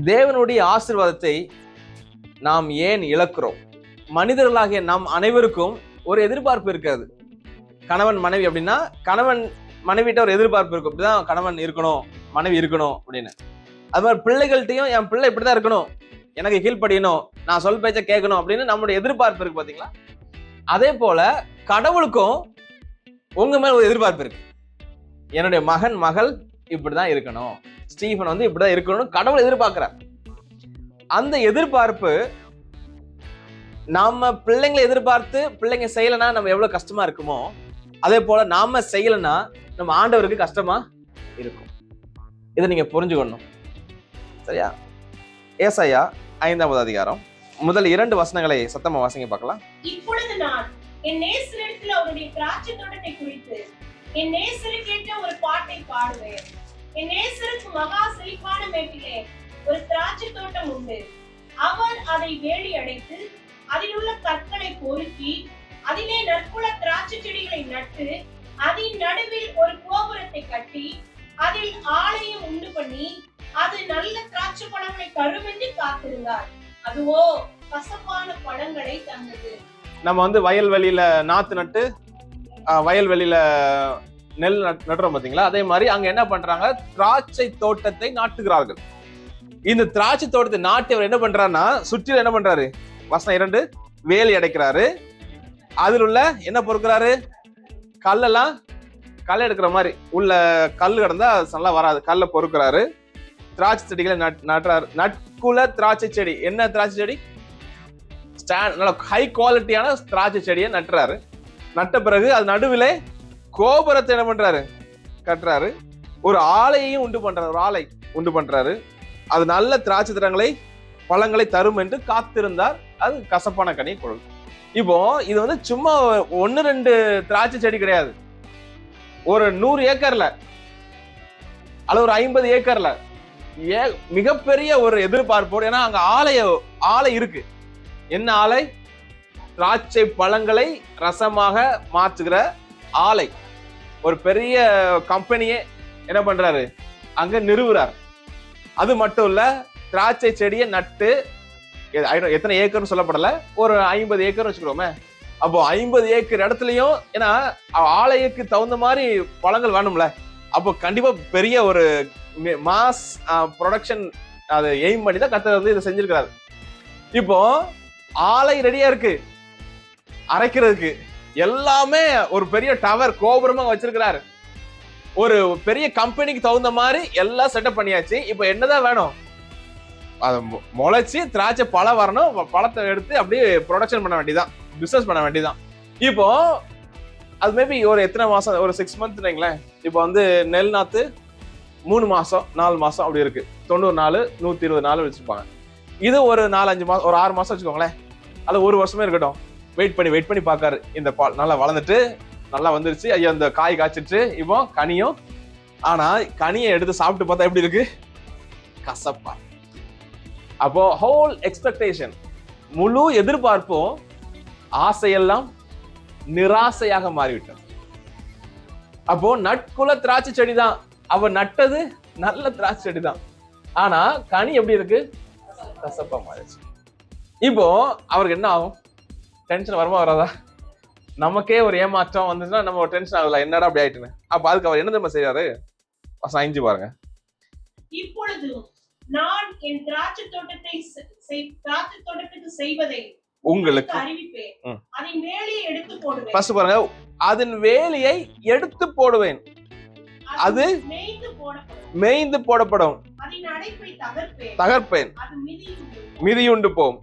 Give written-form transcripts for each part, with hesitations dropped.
தேவனுடைய ஆசீர்வாதத்தை நாம் ஏன் இழக்கிறோம்? மனிதர்களாகிய நாம் அனைவருக்கும் ஒரு எதிர்பார்ப்பு இருக்காது. கணவன் மனைவி அப்படின்னா கணவன் மனைவிட்ட ஒரு எதிர்பார்ப்பு இருக்கும், இப்படிதான் கணவன் இருக்கணும், மனைவி இருக்கணும் அப்படின்னு. அது மாதிரி பிள்ளைகள்கிட்டையும் என் பிள்ளை இப்படிதான் இருக்கணும், எனக்கு கீழ்ப்படியணும், நான் சொல் பேச்ச கேட்கணும் அப்படின்னு நம்மளுடைய எதிர்பார்ப்பு இருக்கு பாத்தீங்களா? அதே போல கடவுளுக்கும் உங்க மேல ஒரு எதிர்பார்ப்பு இருக்கு. என்னுடைய மகன் மகள் இப்படிதான் இருக்கணும், ஸ்டீஃபன் வந்து இப்படிதான் இருக்கணும்னு கடவுள் எதிர்பார்க்கிறார். அந்த எதிர்பார்ப்பு நாம பிள்ளைங்களை எதிர்பார்த்து பிள்ளைங்க செய்யலைன்னா நம்ம எவ்வளவு கஷ்டமா இருக்குமோ, அதே போல நாம செய்யலைன்னா நம்ம ஆண்டவருக்கு கஷ்டமா இருக்கும். இதை நீங்க புரிஞ்சுக்கணும், சரியா? ஏசாயா 5ஆம் அதிகாரம் முதல் 2 வசனங்களை சத்தமா வாசிங்க பார்க்கலாம். இப்பொழுது நான் என் நேசரிடத்தில் அவருடைய திராட்சை தோட்டத்தை குறித்து என் நேசருக்கேற்ற ஒரு பாட்டை பாடுவேன். என் நேசருக்கு மகா செழிப்பான மேட்டிலே ஒரு திராட்சை தோட்டம் உண்டு. அவர் அதை வேலி அடைத்து அதில் உள்ள கற்களை பொறுக்கி அதிலே நற்குல திராட்சை செடிகளை நட்டு அதன் நடுவில் ஒரு கோபுரத்தை கட்டி அதில் ஆலயம் உண்டு பண்ணி அது நல்ல திராட்சை பழங்களை தரும் என்று காத்திருந்தார். அதுவோ கசப்பான பழங்களை தந்தது. நம்ம வந்து வயல்வெளியில நாத்து நட்டு வயல்வெளியில நெல் நட்டுறோம் பாத்தீங்களா? அதே மாதிரி அங்க என்ன பண்றாங்க, திராட்சை தோட்டத்தை நாட்டுகிறார்கள். இந்த திராட்சை தோட்டத்தை நாட்டி அவர் என்ன பண்றாருன்னா சுற்றில என்ன பண்றாரு, வசனம் 2, வேலி அடைக்கிறாரு. அதில் உள்ள என்ன பொறுக்கிறாரு, கல்லெல்லாம் களை எடுக்கிற மாதிரி உள்ள கல் கிடந்தா நல்லா வராது, கல்லை பொறுக்கிறாரு. திராட்சை செடிகளை நட்டுறாரு. நட்குல திராட்சை செடி, என்ன திராட்சை செடி, நல்ல ஹை குவாலிட்டியான திராட்சை செடியை நட்டுறாரு. நட்ட பிறகு அது நடுவிலே கோபுரத்தை என்ன பண்றாரு, கட்டுறாரு. ஒரு ஆலையையும் உண்டு பண்றாரு, ஒரு ஆலை உண்டு பண்றாரு. அது நல்ல திராட்சை திறங்களை பழங்களை தரும் என்று காத்திருந்தார். அது கசப்பான கனியை கொடுக்கும். இப்போ இது வந்து சும்மா 1-2 திராட்சை செடி கிடையாது. ஒரு 100 ஏக்கர்ல அல்லது ஒரு 50 ஏக்கர்ல மிகப்பெரிய ஒரு எதிர்பார்ப்போடு, ஏன்னா அங்க ஆலை இருக்கு. என்ன ஆலை? திராட்சை பழங்களை ரசமாக மாற்றுகிற ஆலை. ஒரு பெரிய கம்பெனியே என்ன பண்றாரு, அங்க நிறுவுறார். அது மட்டும் இல்ல, திராட்சை செடியை நட்டு எத்தனை ஏக்கர்னு சொல்லப்படல, ஒரு 50 ஏக்கர் வச்சுக்கிறோமே. அப்போ 50 ஏக்கர் இடத்துலயும், ஏன்னா ஆலைக்கு தகுந்த மாதிரி பழங்கள் வேணும்ல, அப்போ கண்டிப்பா பெரிய ஒரு மாஸ் ப்ரொடக்ஷன் அதை எய்ம் பண்ணி தான் கர்த்தர் வந்து இதை செஞ்சிருக்கிறாரு. இப்போ ஆலை ரெடியா இருக்கு, அரைக்கிறதுக்கு எல்லாமே ஒரு பெரிய டவர் கோபுரமா வச்சிருக்கிறாரு. ஒரு பெரிய கம்பெனிக்கு தகுந்த மாதிரி எல்லாம் செட்டப் பண்ணியாச்சு. இப்போ என்னதான் வேணும், அதை முளைச்சு திராட்சை பழம் வரணும், பழத்தை எடுத்து அப்படியே ப்ரொடக்ஷன் பண்ண வேண்டியதான், பிசினஸ் பண்ண வேண்டியதான். இப்போ அது மேபி ஒரு எத்தனை மாசம், ஒரு 6 மந்த் வைங்களேன். இப்போ வந்து நெல் நாத்து 3 மாசம் 4 மாசம் அப்படி இருக்கு, 90 நாள் 120 நாள் வச்சிருப்பாங்க. இது ஒரு 4-5 மாசம், ஒரு 6 மாசம் வச்சுக்கோங்களேன், அது 1 வருஷமே இருக்கட்டும். வெயிட் பண்ணி பார்க்காரு. இந்த பால் நல்லா வளர்ந்துட்டு நல்லா வந்துருச்சு, ஐயோ இந்த காய் காய்ச்சிட்டு இப்போ கனியும். ஆனா கனியை எடுத்து சாப்பிட்டு பார்த்தா எப்படி இருக்கு, கசப்பா. அப்போ ஹோல் எக்ஸ்பெக்டேஷன், முழு எதிர்பார்ப்பும் ஆசையெல்லாம் நிராசையாக மாறிவிட்டது. அப்போ நட்குல திராட்சை செடி தான், அவர் நட்டது நல்ல திராட்சை செடி தான், ஆனா கனி எப்படி இருக்கு, கசப்பா மாறிடுச்சு. இப்போ அவருக்கு என்ன ஆகும், டென்ஷன் வருமா வராதா? நமக்கே ஒரு ஏமாற்றம் வந்துச்சுன்னா நம்ம ஒரு டென்ஷன் ஆகல, என்னடா அப்படி ஆயிட்டுன்னு. அப்ப அதுக்கு அவர் என்ன தெரியுமா செய்யறாரு, 5 பாருங்க. இப்பொழுது நான் என் திராட்சை தோட்டத்துக்கு செய்வதை உங்களுக்கு அறிவிப்பேன். அதன் வேலியை எடுத்து போடுவேன். ஃபர்ஸ்ட் பாருங்க, அதன் வேலியை எடுத்து போடுவேன், அது மேய்ந்து போடப்படும், அதன் அடைப்பை தகர்ப்பேன், அது மிதியுண்டு போம்,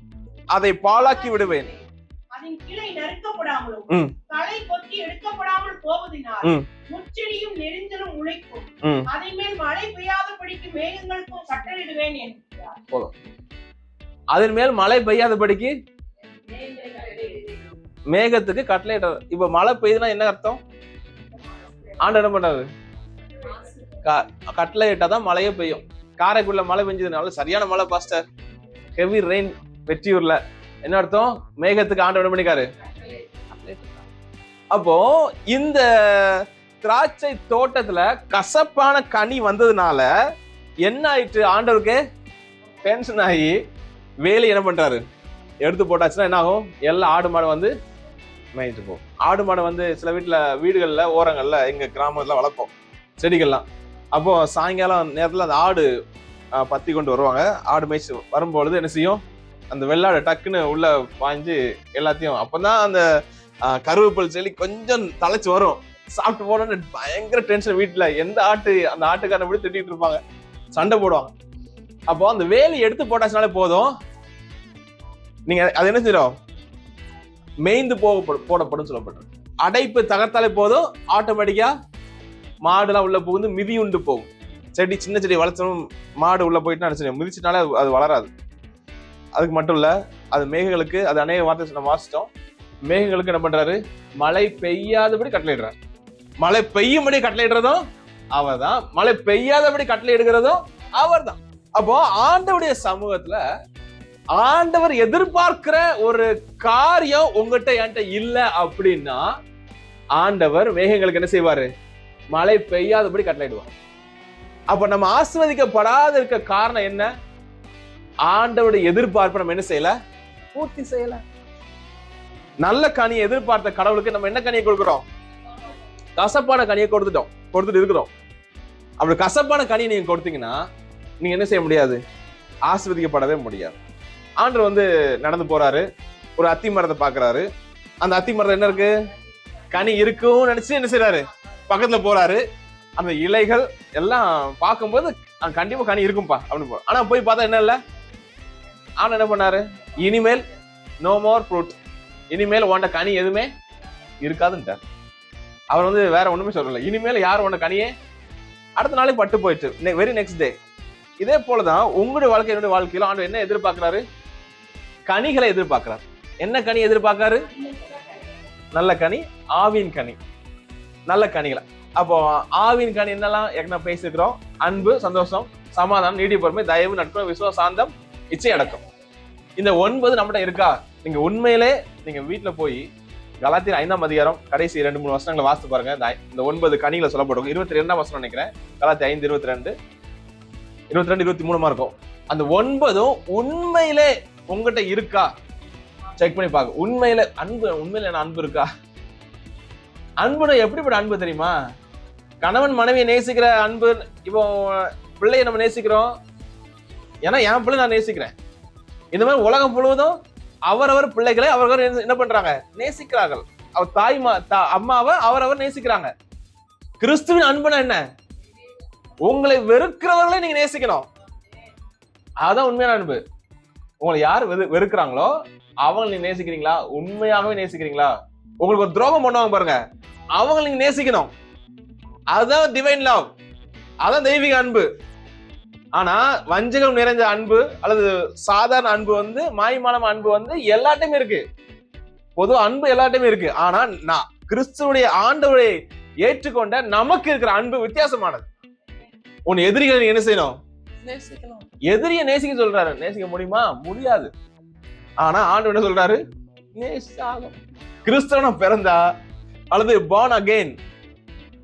அதை பாழாக்கி விடுவேன், அதன் கிளை நறுக்கப்படாமலும் தலை கொத்தி எடுக்கப்படாமல் போவதினால் முச்செடியும் நெரிஞ்சலும் உழைக்கும். அதன் மேல் மழை பெய்யாதபடிக்கு மேகங்களுக்கும் கட்டளையிடுவேன் என்கிறார். போதும். அதன் மேல் மழை பெய்யாதபடிக்கு மேகத்துக்கு கட்டளையிடுறார். இப்ப மழை பெய்யுதுன்னா என்ன அர்த்தம், ஆண்டு என்ன பண்றாரு, கட்டளையிட்டாதான் மழையே பெய்யும். காரைக்குடில மழை பெஞ்சதுனால சரியான மழை பாஸ்டர், ஹெவி ரெயின் வெற்றியூர்ல, என்ன அர்த்தம், மேகத்துக்கு ஆண்டு என்ன பண்ணிக்காரு. அப்போ இந்த திராட்சை தோட்டத்துல கசப்பான கனி வந்ததுனால என்ன ஆயிட்டு ஆண்டவருக்கு டென்ஷன் ஆகி வேலி என்ன பண்றாரு, எடுத்து போட்டாச்சுன்னா என்ன ஆகும், எல்லா ஆடு மாடு வந்து மேய்ஞ்சிட்டு போகும். ஆடு மாடு வந்து சில வீடுகள்ல ஓரங்கள்ல எங்க கிராமத்துல வளர்ப்போம் செடிகள்லாம். அப்போ சாயங்காலம் நேரத்துல அந்த ஆடு பத்தி கொண்டு வருவாங்க. ஆடு மேய்ச்சி வரும்பொழுது என்ன செய்யும், அந்த வெள்ளாடு டக்குன்னு உள்ள பாய்ஞ்சு எல்லாத்தையும், அப்பதான் அந்த கருவேப்பில் செடி கொஞ்சம் தலைச்சு வரும். சாப்பிட்டு போனோன்னு பயங்கர டென்ஷன். வீட்டுல எந்த அந்த ஆட்டுக்காரனை விட திட்டிட்டு இருப்பாங்க, சண்டை போடுவாங்க. அப்போ அந்த வேலி எடுத்து போட்டாச்சுனாலே போதும், நீங்க அது என்ன செய்யும், மேய்ந்து போடப்படும் சொல்லப்படும். அடைப்பு தகர்த்தாலே போதும், ஆட்டோமேட்டிக்கா மாடுலாம் உள்ள புகுந்து மிதி உண்டு போகும். செடி சின்ன செடி வளர்த்தணும், மாடு உள்ள போயிட்டு நினைச்சு மிதிச்சினாலே அது வளராது. அதுக்கு மட்டும் இல்ல, அது மேகங்களுக்கு, அது அநேக வார்த்தை நம்ம வாசிட்டோம், மேகங்களுக்கு என்ன பண்றாரு, மழை பெய்யாதபடி கட்டளையிடுறாரு. மழை பெய்யும்படி கட்டளையிடுறதும் அவர் தான், மழை பெய்யாதபடி கட்டளை இடுகிறதும் அவர் தான். அப்போ ஆண்டவருடைய சமூகத்துல ஆண்டவர் எதிர்பார்க்கிற ஒரு காரியம் உங்ககிட்ட என்கிட்ட இல்ல அப்படின்னா, ஆண்டவர் மேகங்களுக்கு என்ன செய்வாரு, மழை பெய்யாதபடி கட்டளையிடுவார். அப்ப நம்ம ஆசீர்வதிக்கப்படாத இருக்க காரணம் என்ன, ஆண்டவருடைய எதிர்பார்ப்பை நம்ம என்ன செய்யல, பூர்த்தி செய்யல. நல்ல கனியை எதிர்பார்த்த கடவுளுக்கு நம்ம என்ன கனியை கொடுக்கிறோம், கசப்பான கனியை கொடுத்துட்டு இருக்கிறோம். அப்படி கசப்பான கனியை நீங்க கொடுத்தீங்கன்னா நீங்க என்ன செய்ய முடியாது, ஆசீர்வதிக்கப்படவே முடியாது. ஆண்டவர் வந்து நடந்து போறாரு, ஒரு அத்தி மரத்தை பாக்குறாரு. அந்த அத்தி மரத்தை என்ன இருக்கு, கனி இருக்கும்னு நினைச்சு என்ன செய்யறாரு, பக்கத்துல போறாரு. அந்த இலைகள் எல்லாம் பார்க்கும்போது கண்டிப்பா கனி இருக்கும்பா அப்படின்னு போறோம். ஆனா போய் பார்த்தா என்ன இல்ல, ஆனா என்ன பண்ணாரு, இனிமேல் நோ மோர் ஃப்ரூட், இனிமேல் உன்ட கனி எதுவுமே இருக்காதுன்ட்டார். அவர் வந்து வேற ஒண்ணுமே சொல்லல, இனிமேல் யாரும் உன்ட கனியே, அடுத்த நாளே பட்டு போயிட்டு வெரி நெக்ஸ்ட் டே. இதே போலதான் உங்களுடைய வாழ்க்கை, என்னுடைய வாழ்க்கையில ஆண்டவர் என்ன எதிர்பார்க்கிறாரு, கனிகளை எதிர்பார்க்கிறார். என்ன கனி எதிர்பார்க்கிறாரு, நல்ல கனி, ஆவின் கனி, நல்ல கனிகளை. அப்போ ஆவின் கனி என்னெல்லாம் ஏற்கனவே பேசிக்கிறோம், அன்பு, சந்தோஷம், சமாதானம், நீடி பொறுமை, தயவு, நட்பு, விசுவாசம், சாந்தம், இச்சை அடக்கம். இந்த 9 நம்மகிட்ட இருக்கா? நீங்க உண்மையிலே நீங்க வீட்டுல போய் கலாத்தியர் 5ஆம் அதிகாரம் கடைசி 2-3 வசனங்களை வாசித்து பாருங்க. இந்த 9 கனிகளை சொல்லப்படும். 22ஆம் வசனம் நினைக்கிறேன், கலாத்தியர் 5:22, 22-23 இருக்கும். அந்த 9 உண்மையிலே உங்ககிட்ட இருக்கா செக் பண்ணி பாக்க. உண்மையில அன்பு, உண்மையில என்ன அன்பு இருக்கா? அன்புனா எப்படிப்பட்ட அன்பு தெரியுமா? கணவன் மனைவியை நேசிக்கிற அன்பு. இப்போ பிள்ளையை நம்ம நேசிக்கிறோம், ஏன்னா என் பிள்ளை நான் நேசிக்கிறேன். இந்த மாதிரி உலகம் முழுவதும் அவரவர் பிள்ளைகளை அவர்கள் என்ன பண்றாங்க, நேசிக்கிறார்கள். அவர் அம்மாவை அவரவர் நேசிக்கிறாங்க. கிறிஸ்துவின் அன்புனா என்ன, உங்களை வெறுக்கிறவர்களை நீங்க நேசிக்கணும். அதான் உண்மையான அன்பு. உங்களை யார் வெறுக்கிறாங்களோ அவங்க நீங்க நேசிக்கிறீங்களா, உண்மையாகவே நேசிக்கிறீங்களா? உங்களுக்கு ஒரு துரோகம் பண்ணுவாங்க பாருங்க, அவங்க நீங்க நேசிக்கணும். அதுதான் டிவைன் லவ், அதான் தெய்வீக அன்பு. ஆனா வஞ்சகம் நிறைஞ்ச அன்பு அல்லது சாதாரண அன்பு வந்து, மாய்மானம் அன்பு வந்து எல்லாத்தையுமே இருக்கு. பொதுவா அன்பு எல்லாத்தையுமே இருக்கு. ஆனா நான் கிறிஸ்துவுடைய ஆண்டவரை ஏற்றுக்கொண்ட நமக்கு இருக்கிற அன்பு வித்தியாசமானது. உன் எதிரிகளை நீ என்ன செய்யணும், நேசிக்கணும். எதிரியை நேசிக்க சொல்றாரு, நேசிக்க முடியுமா? முடியாது. ஆனா ஆண்டவர் என்ன சொல்றாரு, நேசிச்சாகும். கிறிஸ்தவனா பிறந்தா அல்லது born again,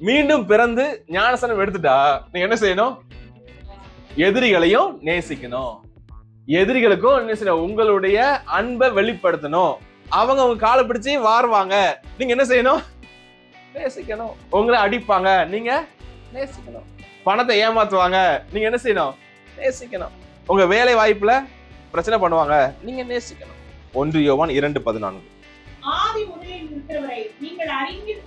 மீண்டும் பிறந்து ஞானஸ்நானம் எடுத்துட்டா நீ என்ன செய்யணும், எதிரிகளையும் நேசிக்கணும். எதிரிகளுக்கும் என்ன செய்யணும், உங்களுடைய அன்பை வெளிப்படுத்தணும். அவங்க உங்க காலை பிடிச்சி வாருவாங்க, நீங்க என்ன செய்யணும், நேசிக்கணும். உங்களை அடிப்பாங்க, நீங்க நேசிக்கணும். பணத்தை ஏமாத்துவாங்க, நீங்க என்ன செய்யணும், நேசிக்கணும். உங்க வேலை வாய்ப்புல பிரச்சனை பண்ணுவாங்க, நீங்க நேசிக்கணும். 1 யோவான் 2:14. ஆதி முதலில் இருக்கிறவரை நீங்கள்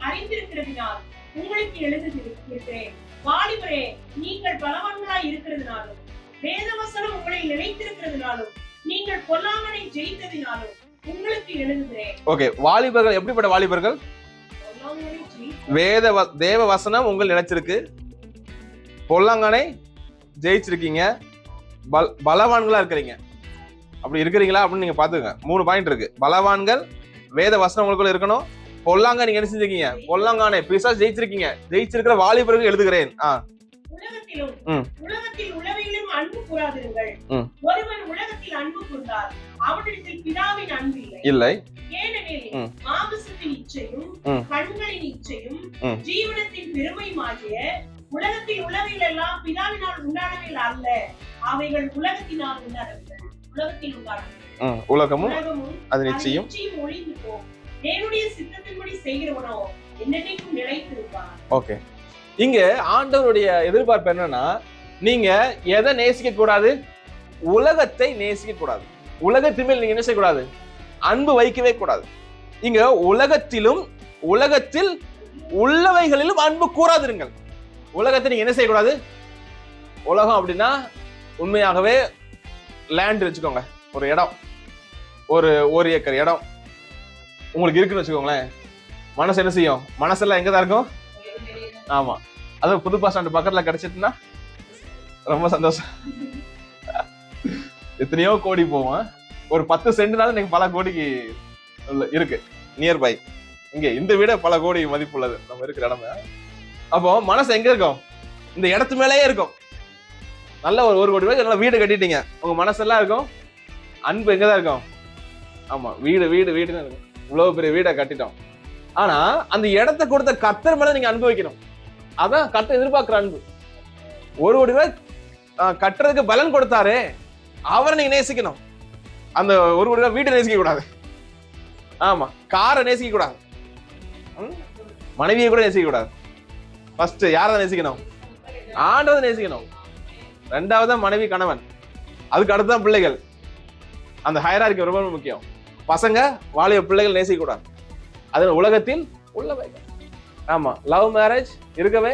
அறிந்திருக்கிறதினால் உங்களுக்கு எழுதுகிறேன். வாலிபரே, நீங்கள் பலவான்களாய் இருக்கிறதுனாலும், வேதவசனம் உங்களை நிலைத்திருக்கிறதுனாலும், நீங்கள் பொல்லாங்கனை ஜெயித்ததினாலும் உங்களுக்கு எழுதுகிறேன். ஓகே, வாலிபர்கள் எப்படிப்பட்ட வாலிபர்கள்? தேவ வசனம் உங்கள் நிலைச்சிருக்கு, பொல்லாங்கனை ஜெயிச்சிருக்கீங்க, பலவான்களா இருக்கிறீங்க. அப்படி இருக்கிறீங்களா அப்படின்னு நீங்க பாத்துங்க. 3 பாயிண்ட் இருக்கு. பலவான்கள், வேத வசனம் உங்களுக்குள்ள இருக்கணும், பொல்லாங்க நீங்க என்ன செஞ்சிருக்கீங்க, பொல்லாங்கானே பிசாசு ஜெயிச்சிருக்கீங்க. ஜெயிச்சிருக்கிற வாலிபர்கள் எழுதுகிறேன். உலகத்தில் உள்ளவையிலும் அன்பு கூறாதிருங்கள். ஒருவன் உலகத்தில் அன்பு கூர்ந்தால் அவனிடத்தில் பிதாவின் அன்பு இல்லை. ஏனெனில் மாம்சத்தின் இச்சையும் கண்களின் இச்சையும் ஜீவனத்தின் பெருமையுமாகிய உலகத்தில் உள்ளவைகள் எல்லாம் பிதாவினால் உண்டானவைகள் அல்ல, அவைகள் உலகத்தினால் உண்டானவைகள். உலகத்தில் உண்டானவைகள் உலகமும் அது நிச்சயம் ஒழிந்து போகும். தேவனுடைய சித்தத்தின்படி செய்கிறவனோ என்னைக்கும் நிலைத்திருப்பான். ஓகே, இங்க ஆண்டவருடைய எதிர்பார்ப்பு என்னன்னா, நீங்க எதை நேசிக்க கூடாது? உலகத்தை நேசிக்க கூடாது. உலகத்தின் மேல் நீங்க என்ன செய்யக்கூடாது? அன்பு வைக்கவே கூடாது. இங்க உலகத்தில் உள்ளவைகளிலும் அன்பு கூறாதிருங்கள். உலகத்தை நீங்க என்ன செய்யக்கூடாது? உலகம் அப்படின்னா உண்மையாகவே லேண்ட் வச்சுக்கோங்க, ஒரு இடம், ஒரு ஏக்கர் இடம் உங்களுக்கு இருக்குன்னு வச்சுக்கோங்களேன். மனசு என்ன செய்யும்? மனசெல்லாம் எங்கதான் இருக்கும்? ஆமா, அது புது பஸ் ஸ்டாண்ட் பக்கத்துல கிடைச்சிட்டுனா ரொம்ப சந்தோஷம். எத்தனையோ கோடி போவோம். ஒரு 10 சென்ட்னாலும் நீங்க பல கோடிக்கு இருக்கு நியர்பை. இங்க இந்த விட பல கோடி மதிப்புள்ளது நம்ம இருக்கிற இடம். அப்போ மனசு எங்க இருக்கும்? இந்த இடத்து மேலேயே இருக்கும். நல்ல ஒரு கோடி ரூபாய்க்கு நல்ல வீடு கட்டிட்டீங்க, உங்க மனசெல்லாம் இருக்கும். அன்பு எங்கதான் இருக்கும்? ஆமா, வீடு வீடுன்னு இருக்கும். இவ்வளவு பெரிய வீடை கட்டிட்டோம். ஆனா அந்த இடத்தை கொடுத்த கர்த்தர் மேல நீங்க அன்பு வைக்கணும். அதான் கர்த்தர் எதிர்பார்க்கிற அன்பு. ஒரு கோடி ரூபாய் கட்டுறதுக்கு பலன் கொடுத்தாரு, அவரை நீங்க நேசிக்கணும். அந்த ஒரு கோடி ரூபாய் வீட்டை நேசிக்க கூடாது. ஆமா, காரை நேசிக்க கூடாது, மனைவியை கூட நேசிக்க கூடாது. ஃபர்ஸ்ட் யாரதான் நேசிக்கணும்? ஆண்டவரை நேசிக்கணும். ரெண்டாவது மனைவி, கணவன், அதுக்கு அடுத்துதான் பிள்ளைகள். அந்த ஹைரார்கி ரொம்ப முக்கியம். பசங்க வாலிப பிள்ளைகள் நேசிக்க கூடாது. அது உலகத்தில் உள்ளவைகள். ஆமா, லவ் மேரேஜ் இருக்கவே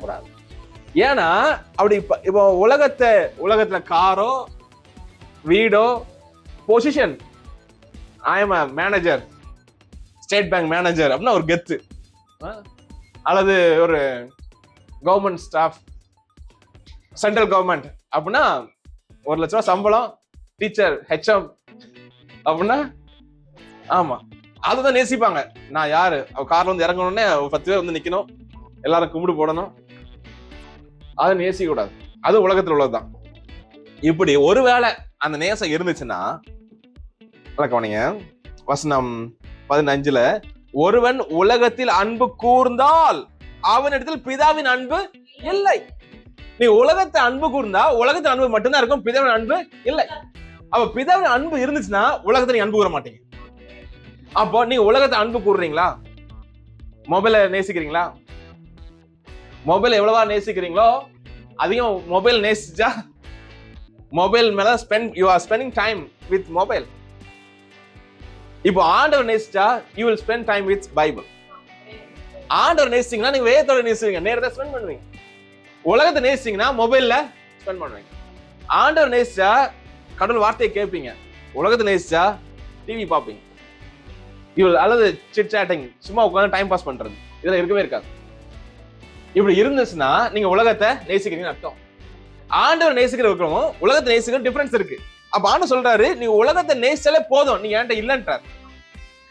கூடாது. ஏன்னா அப்படி இப்போ உலகத்துல காரோ வீடோ position, I am manager, state bank manager அப்படின்னா ஒரு கெத்து, அல்லது ஒரு கவர்மெண்ட் ஸ்டாஃப், சென்ட்ரல் கவர்மெண்ட் அப்படின்னா 1 லட்ச ரூபாய் சம்பளம், டீச்சர், ஹெச்எம் அப்படின்னா ஆமா அதுதான் நேசிப்பாங்க. நான் யாரு? கார்ல வந்து இறங்கணும்னே 10 பேர் வந்து நிக்கணும், எல்லாரும் கும்பிடு போடணும். அதை நேசிக்க கூடாது. அது உலகத்துல உள்ளதுதான். இப்படி ஒருவேளை அந்த நேசம் இருந்துச்சுன்னா, கவனிங்க, வசனம் 15ல, ஒருவன் உலகத்தில் அன்பு கூர்ந்தால் அவனிடத்தில் பிதாவின் அன்பு இல்லை. நீ உலகத்தை அன்பு கூர்ந்தா உலகத்தின் அன்பு மட்டும்தான் இருக்கும், பிதாவின் அன்பு இல்லை. அப்ப பிதாவின் அன்பு இருந்துச்சுன்னா உலகத்தை நீங்க அன்பு கூற மாட்டீங்க. அப்போ நீங்க உலகத்தை அன்பு கூறுறீங்களா? மொபைலை நேசிக்கிறீங்களா? மொபைல் எவ்வளவா நேசிக்கிறீங்களோ அதிகம் மொபைல் நேசிச்சா மொபைல் மேல you are spending time with mobile. இப்போ ஆண்டவர் நேசிச்சா you will spend time with Bible. ஆண்டவர் நேசிச்சீங்கன்னா நீங்க வேதத்தோட நேசிவீங்க, நேரத்தை ஸ்பெண்ட் பண்ணுவீங்க. உலகத்தை நேசிச்சீங்கன்னா மொபைல்ல ஸ்பெண்ட் பண்ணுவீங்க. ஆண்டவர் நேசிச்சா கடவுள் வார்த்தையை கேட்பீங்க. உலகத்தை நேசிச்சா டிவி பார்ப்பீங்க, அல்லது சிட் சாட்டிங், சும்மா உட்காந்து டைம் பாஸ் பண்றது, இதெல்லாம் இருக்கவே இருக்காது. இப்படி இருந்துச்சுன்னா நீங்க உலகத்தை நேசிக்கிறீங்கன்னு அர்த்தம். ஆண்டவர் நேசிக்கிறவங்களும் உலகத்தை நேசிக்கிற டிஃபரன்ஸ் இருக்கு. அப்ப ஆண்டவர் சொல்றாரு, நீ உலகத்தை நேசிச்சாலே போதும், நீ என்கிட்ட இல்லன்றார்.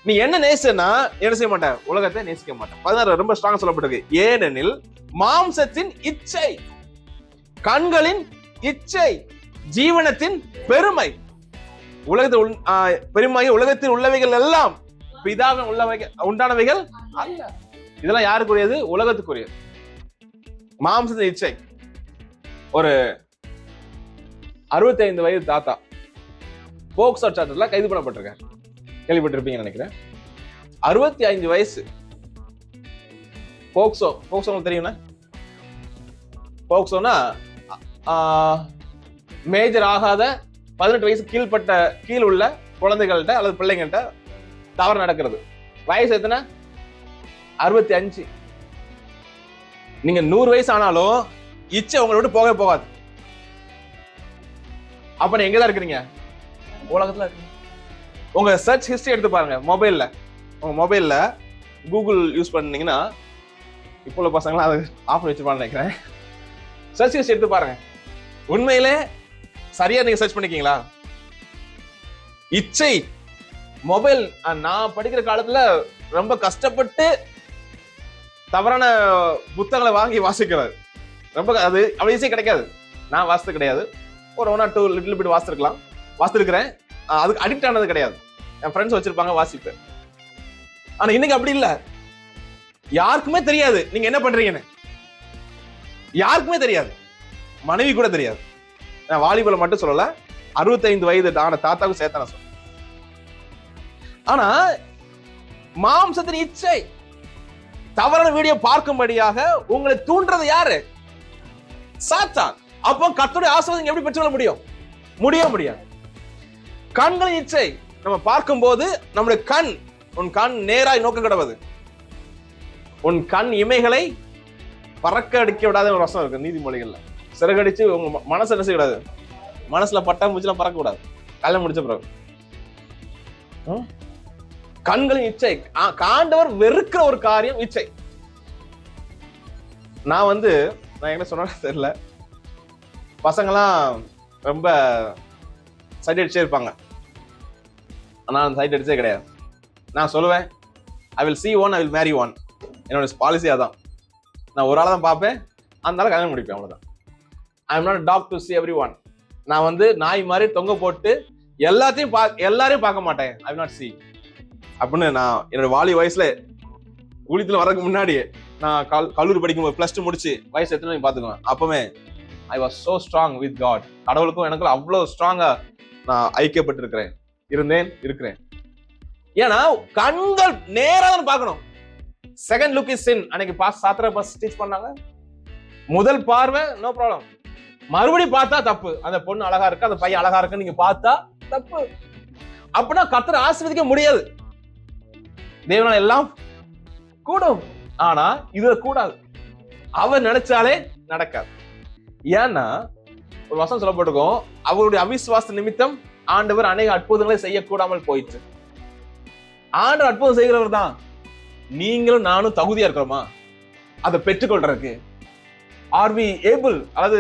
நீ என்ன நேசிச்சனா என்ன செய்ய மாட்ட? உலகத்தை நேசிக்க மாட்டேன். 16 ரொம்ப ஸ்ட்ராங்கா சொல்லப்பட்டிருக்கு. ஏனெனில் மாம்சத்தின் இச்சை, கண்களின் இச்சை, ஜீவனத்தின் பெருமை, பெருமை, உலகத்தில் உள்ளவைகள் எல்லாம் பிதாவின் உண்டானவைகள் அல்ல. இதெல்லாம் யாருக்குரியது? உலகத்துக்குரியது. மாம்சத்தின் இச்சை. ஒரு 65 வயது தாத்தா போக்சோ சார்ஜர்ல கைது பண்ணப்பட்டிருக்காரு, கேள்விப்பட்டிருப்பீங்கன்னு நினைக்கிறேன். 65 வயசு. போக்சோ தெரியும்னா, போக்சோனா மேஜர் ஆகாத 18 வயசு கீழ் உள்ள குழந்தைகள்கிட்ட அல்லது பிள்ளைங்கள்ட்ட தவறு நடக்கிறது. வயசு எத்தனை? 65. நீங்க 100 வயசு ஆனாலும் இச்சை உங்களை விட்டு போகவே போகாது. அப்ப நீங்க எங்கதான் இருக்கிறீங்க? உலகத்துல இருக்கீங்க. உங்க சர்ச் ஹிஸ்டரி எடுத்து பாருங்க. உங்க மொபைல்ல கூகுள் யூஸ் பண்ணீங்கன்னா, இப்போ உள்ள பசங்களாம் அதை ஆஃப் பண்ணி வச்சிருப்பான்னு நினைக்கிறேன். சர்ச் ஹிஸ்டரி எடுத்து பாருங்க. உண்மையிலே சரியா நீங்க சர்ச் பண்ணிக்கீங்களா? இச்சை மொபைல். நான் படிக்கிற காலத்துல ரொம்ப கஷ்டப்பட்டு தவறான புத்தகங்களை வாங்கி வாசிக்கிறார். ரொம்ப அது அவ்வளவு ஈஸியா கிடைக்காது. நான் வாசித்து கிடையாது, ஒரு 1 or 2 லிட்டில் பிட் வாசிச்சிருக்கலாம், வாசிச்சிருக்கிறேன். அதுக்கு அடிக்ட் ஆனது கிடையாது. என் ஃப்ரெண்ட்ஸ் வச்சிருப்பாங்க, வாசிப்பேன். ஆனா இன்னைக்கு அப்படி இல்ல. யாருக்குமே தெரியாது நீங்க என்ன பண்றீங்கன்னு. யாருக்குமே தெரியாது, மனைவி கூட தெரியாது. நான் வாலிபல மட்டும் சொல்லல, 65 வயது ஆன தாத்தாவுக்கு சேர்த்து நான் சொல்றேன். ஆனா மாம்சத்தின் இச்சை, தவறான வீடியோ பார்க்கும்படியாக உங்களை தூண்டுறது யாரு? சாத்தான். அப்போ கர்த்தருடைய ஆசீர்வாதம் எப்படி பெற்றுக்கொள்ள முடியும்? முடியாது. கண்களின் இச்சை, நம்ம பார்க்கும்போது நம்முடைய கண், உன் கண் நேராய் நோக்க கிடவது, உன் கண் இமைகளை பறக்க அடிக்க விடாத ஒரு வசனம் இருக்கு நீதிமொழிகள்ல. சிறகடிச்சு உங்க மனசு என்ன செய்யக்கூடாது, மனசுல பட்டா மூச்சுலாம் பறக்க கூடாது கல்யாணம் முடிச்ச பிறகு. கண்களின் இச்சை, ஆண்டவர் வெறுக்கிற ஒரு காரியம் இச்சை. நான் என்ன சொன்ன தெரியல, பசங்கெல்லாம் ரொம்ப சைட் அடிச்சே இருப்பாங்க. நான் சைட் அடிச்சே கிடையாது. நான் சொல்லுவேன், I will see one, I will marry one. என்னோட பாலிசி அதான். நான் ஒரு ஆளை தான் பார்ப்பேன், அதனால கல்யாணம் முடிப்பேன், அவ்வளவுதான். I am not a dog to see everyone. நான் நாய் மாதிரி தொங்க போட்டு எல்லாரையும் பார்க்க மாட்டேன். ஐ will not see அப்படின்னு நான் என்னோட வாலி வயசுல ஊழியத்துல வரதுக்கு முன்னாடியே, நான் கல்லூரி படிக்கும்போது +2 முடிச்சு வயசு எத்தனை பார்த்துக்குவேன். அப்பவே I was so strong with God. கடவுளுக்கும் எனக்கும் அவ்வளவு ஸ்ட்ராங்கா நான் ஐக்கியப்பட்டிருக்கிறேன், இருக்கிறேன். ஏன்னா கண்கள் நேரா தான் பார்க்கணும். Second look is sin. அன்னைக்கு சாத்திர டீச் பண்ணாங்க. முதல் பார்வை நோ ப்ராப்ளம், மறுபடியும் பார்த்தா தப்பு. அந்த பொண்ணு அழகா இருக்கு, அந்த பையன் அழகா இருக்கு, நீங்க பார்த்தா தப்பு. அப்படின்னா கர்த்தரை ஆசீர்வதிக்க முடியாது. தேவனால் எல்லாம் கூடும், ஆனா இது கூடாது. அவர் நினைச்சாலே நடக்காது. ஏன்னா ஒரு வசனம் சொல்லப்பட்டிருக்கும், அவருடைய அவிசுவாச நிமித்தம் ஆண்டவர் அநேக அற்புதங்களை செய்யக்கூடாமல் போயிற்று. ஆண்டவர் அற்புதம் செய்கிறவர் தான். நீங்களும் நானும் தகுதியா இருக்கிறோமா அதை பெற்றுக்கொள்றதுக்கு? R we able? அதாவது